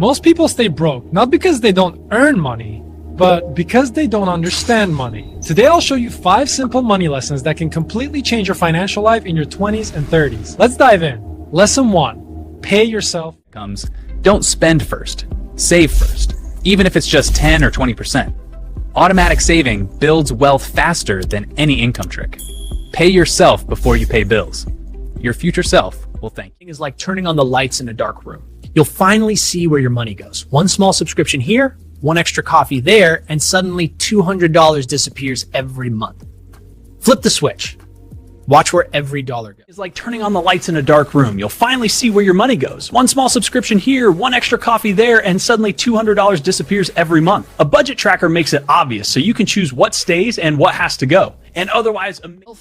Most people stay broke, not because they don't earn money, but because they don't understand money. Today I'll show you 5 simple money lessons that can completely change your financial life in your 20s and 30s. Let's dive in. Lesson 1. Pay yourself. Don't spend first. Save first, even if it's just 10 or 20%. Automatic saving builds wealth faster than any income trick. Pay yourself before you pay bills. Your future self will thank you. Is like turning on the lights in a dark room. You'll finally see where your money goes. One small subscription here, one extra coffee there, and suddenly $200 disappears every month. Flip the switch. Watch where every dollar goes. It's like turning on the lights in a dark room. You'll finally see where your money goes. One small subscription here, one extra coffee there, and suddenly $200 disappears every month. A budget tracker makes it obvious, so you can choose what stays and what has to go. And otherwise,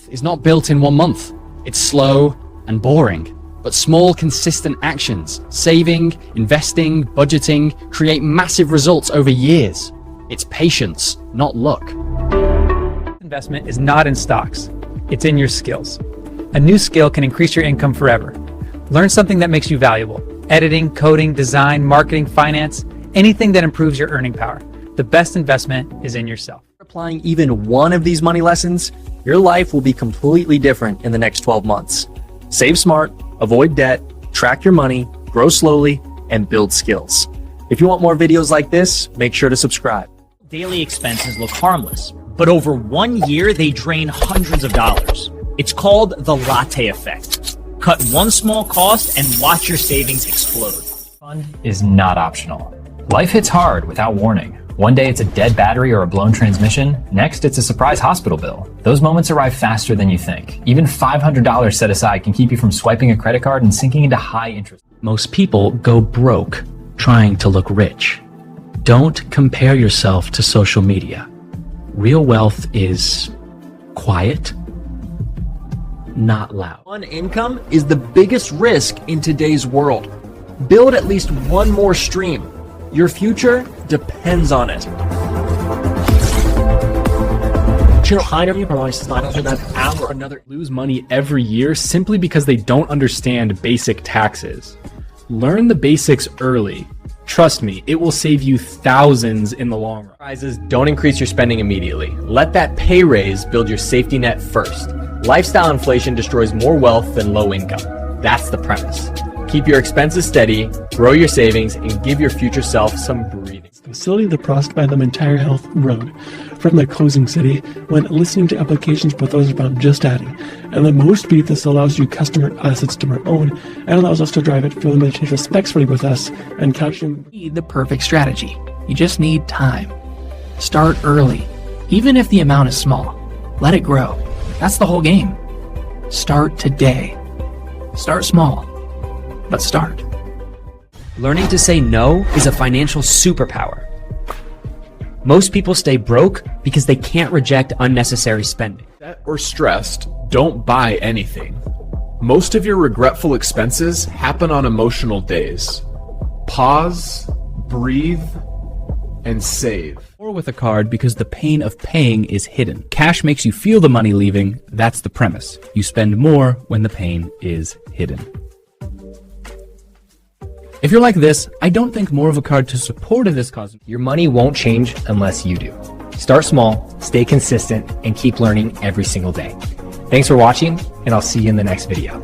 is not built in one month. It's slow and boring. But small, consistent actions, saving, investing, budgeting, create massive results over years. It's patience, not luck. Investment is not in stocks. It's in your skills. A new skill can increase your income forever. Learn something that makes you valuable. Editing, coding, design, marketing, finance, anything that improves your earning power. The best investment is in yourself. Applying even one of these money lessons, your life will be completely different in the next 12 months. Save smart, avoid debt, track your money, grow slowly, and build skills. If you want more videos like this, make sure to subscribe. Daily expenses look harmless, but over 1 year, they drain hundreds of dollars. It's called the latte effect. Cut one small cost and watch your savings explode. Fund is not optional. Life hits hard without warning. One day it's a dead battery or a blown transmission. Next, it's a surprise hospital bill. Those moments arrive faster than you think. Even $500 set aside can keep you from swiping a credit card and sinking into high interest. most people go broke trying to look rich. Don't compare yourself to social media. Real wealth is quiet, not loud. One income is the biggest risk in today's world. Build at least one more stream. Your future depends on it. Lose money every year simply because they don't understand basic taxes. Learn the basics early. Trust me, it will save you thousands in the long run. Prizes, don't increase your spending immediately. Let that pay raise build your safety net first. Lifestyle inflation destroys more wealth than low income. That's the premise. Keep your expenses steady, grow your savings, and give your future self some breathing. The facility that crossed by the entire health road from the closing city when listening to applications for those about just adding. And the most speed this allows you customer assets to our own and allows us to drive it for the change respectfully with us and capturing the perfect strategy. You just need time. Start early, even if the amount is small. Let it grow. That's the whole game. Start today. Start small, but start. Learning to say no is a financial superpower. Most people stay broke because they can't reject unnecessary spending. Upset or stressed, don't buy anything. Most of your regretful expenses happen on emotional days. Pause, breathe, and save. Or with a card because the pain of paying is hidden. Cash makes you feel the money leaving. That's the premise. You spend more when the pain is hidden. If you're like this, I don't think more of a card to support of this cause. Your money won't change unless you do. Start small, stay consistent, and keep learning every single day. Thanks for watching, and I'll see you in the next video.